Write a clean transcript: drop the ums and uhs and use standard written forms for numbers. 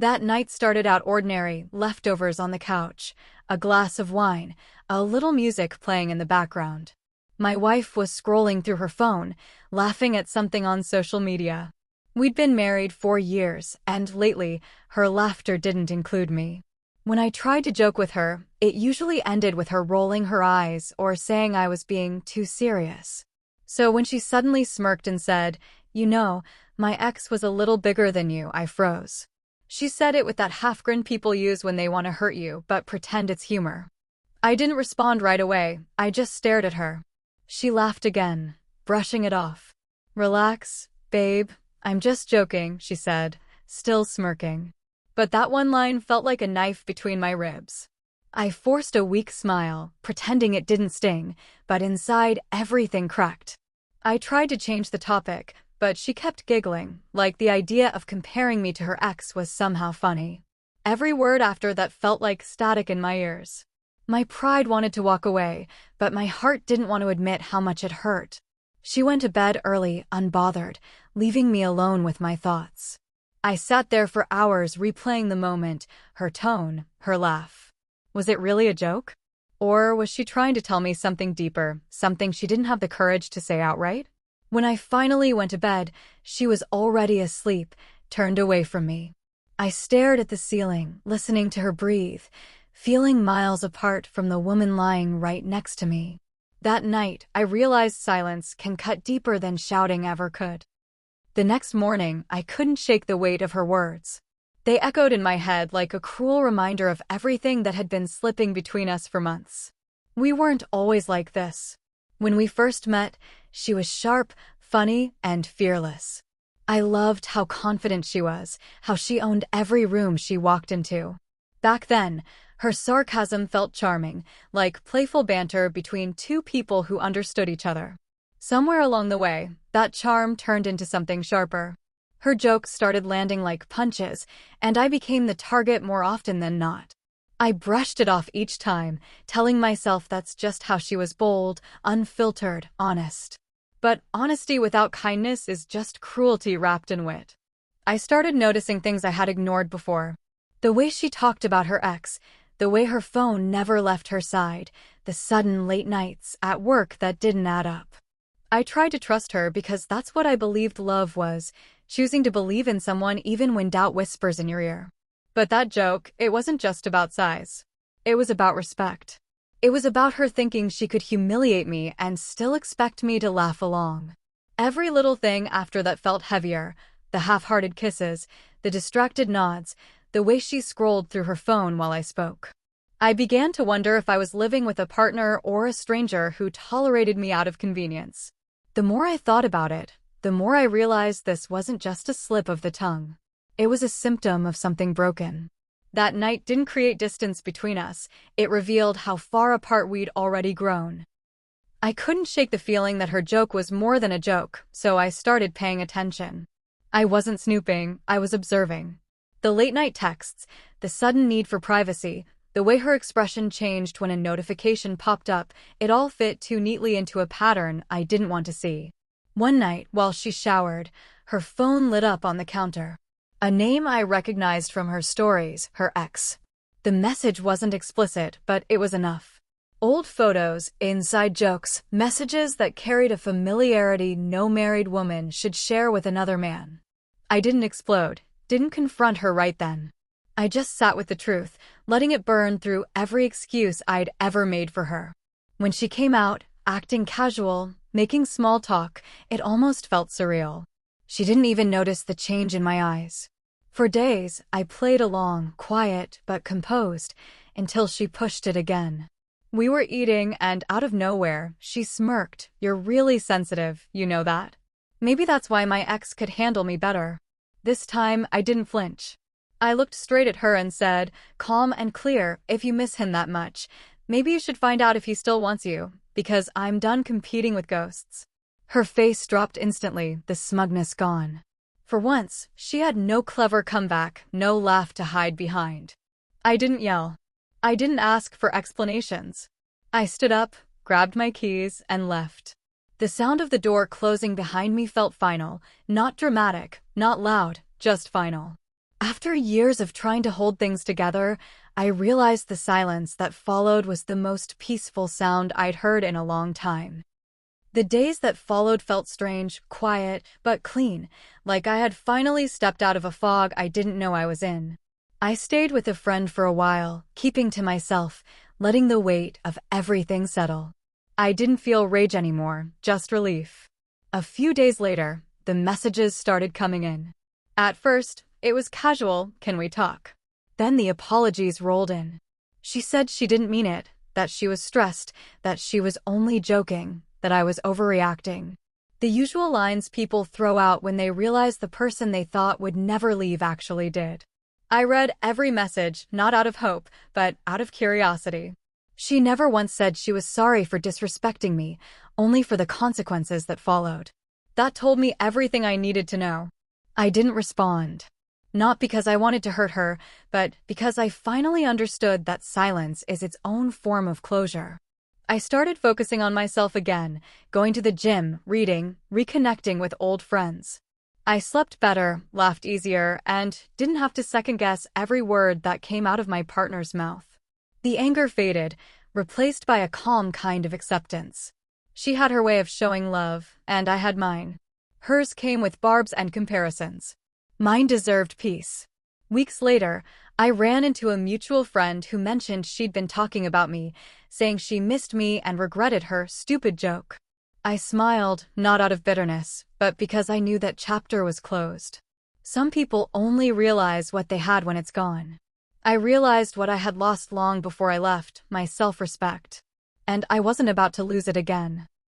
That night started out ordinary, leftovers on the couch, a glass of wine, a little music playing in the background. My wife was scrolling through her phone, laughing at something on social media. We'd been married 4 years, and lately, her laughter didn't include me. When I tried to joke with her, it usually ended with her rolling her eyes or saying I was being too serious. So when she suddenly smirked and said, "You know, my ex was a little bigger than you," I froze. She said it with that half grin people use when they want to hurt you but pretend it's humor. I didn't respond right away, I just stared at her. She laughed again, brushing it off. "Relax, babe, I'm just joking," she said, still smirking. But that one line felt like a knife between my ribs. I forced a weak smile, pretending it didn't sting, but inside everything cracked. I tried to change the topic, but she kept giggling, like the idea of comparing me to her ex was somehow funny. Every word after that felt like static in my ears. My pride wanted to walk away, but my heart didn't want to admit how much it hurt. She went to bed early, unbothered, leaving me alone with my thoughts. I sat there for hours replaying the moment, her tone, her laugh. Was it really a joke? Or was she trying to tell me something deeper, something she didn't have the courage to say outright? When I finally went to bed, she was already asleep, turned away from me. I stared at the ceiling, listening to her breathe, feeling miles apart from the woman lying right next to me. That night, I realized silence can cut deeper than shouting ever could. The next morning, I couldn't shake the weight of her words. They echoed in my head like a cruel reminder of everything that had been slipping between us for months. We weren't always like this. When we first met, she was sharp, funny, and fearless. I loved how confident she was, how she owned every room she walked into. Back then, her sarcasm felt charming, like playful banter between two people who understood each other. Somewhere along the way, that charm turned into something sharper. Her jokes started landing like punches, and I became the target more often than not. I brushed it off each time, telling myself that's just how she was: bold, unfiltered, honest. But honesty without kindness is just cruelty wrapped in wit. I started noticing things I had ignored before. The way she talked about her ex, the way her phone never left her side, the sudden late nights at work that didn't add up. I tried to trust her because that's what I believed love was, choosing to believe in someone even when doubt whispers in your ear. But that joke, it wasn't just about size. It was about respect. It was about her thinking she could humiliate me and still expect me to laugh along. Every little thing after that felt heavier: the half-hearted kisses, the distracted nods, the way she scrolled through her phone while I spoke. I began to wonder if I was living with a partner or a stranger who tolerated me out of convenience. The more I thought about it, the more I realized this wasn't just a slip of the tongue. It was a symptom of something broken. That night didn't create distance between us, it revealed how far apart we'd already grown. I couldn't shake the feeling that her joke was more than a joke, so I started paying attention. I wasn't snooping, I was observing. The late-night texts, the sudden need for privacy, the way her expression changed when a notification popped up, it all fit too neatly into a pattern I didn't want to see. One night, while she showered, her phone lit up on the counter. A name I recognized from her stories: her ex. The message wasn't explicit, but it was enough. Old photos, inside jokes, messages that carried a familiarity no married woman should share with another man. I didn't explode, didn't confront her right then. I just sat with the truth, letting it burn through every excuse I'd ever made for her. When she came out, acting casual, making small talk, it almost felt surreal. She didn't even notice the change in my eyes. For days, I played along, quiet but composed, until she pushed it again. We were eating, and out of nowhere, she smirked. "You're really sensitive, you know that?" Maybe that's why my ex could handle me better. This time, I didn't flinch. I looked straight at her and said, calm and clear, "If you miss him that much, maybe you should find out if he still wants you, because I'm done competing with ghosts." Her face dropped instantly, the smugness gone. For once, she had no clever comeback, no laugh to hide behind. I didn't yell. I didn't ask for explanations. I stood up, grabbed my keys, and left. The sound of the door closing behind me felt final, not dramatic, not loud, just final. After years of trying to hold things together, I realized the silence that followed was the most peaceful sound I'd heard in a long time. The days that followed felt strange, quiet, but clean, like I had finally stepped out of a fog I didn't know I was in. I stayed with a friend for a while, keeping to myself, letting the weight of everything settle. I didn't feel rage anymore, just relief. A few days later, the messages started coming in. At first, it was casual, "Can we talk?" Then the apologies rolled in. She said she didn't mean it, that she was stressed, that she was only joking, that I was overreacting. The usual lines people throw out when they realize the person they thought would never leave actually did. I read every message, not out of hope, but out of curiosity. She never once said she was sorry for disrespecting me, only for the consequences that followed. That told me everything I needed to know. I didn't respond. Not because I wanted to hurt her, but because I finally understood that silence is its own form of closure. I started focusing on myself again, going to the gym, reading, reconnecting with old friends. I slept better, laughed easier, and didn't have to second-guess every word that came out of my partner's mouth. The anger faded, replaced by a calm kind of acceptance. She had her way of showing love, and I had mine. Hers came with barbs and comparisons. Mine deserved peace. Weeks later, I ran into a mutual friend who mentioned she'd been talking about me, saying she missed me and regretted her stupid joke. I smiled, not out of bitterness, but because I knew that chapter was closed. Some people only realize what they had when it's gone. I realized what I had lost long before I left, my self-respect. And I wasn't about to lose it again.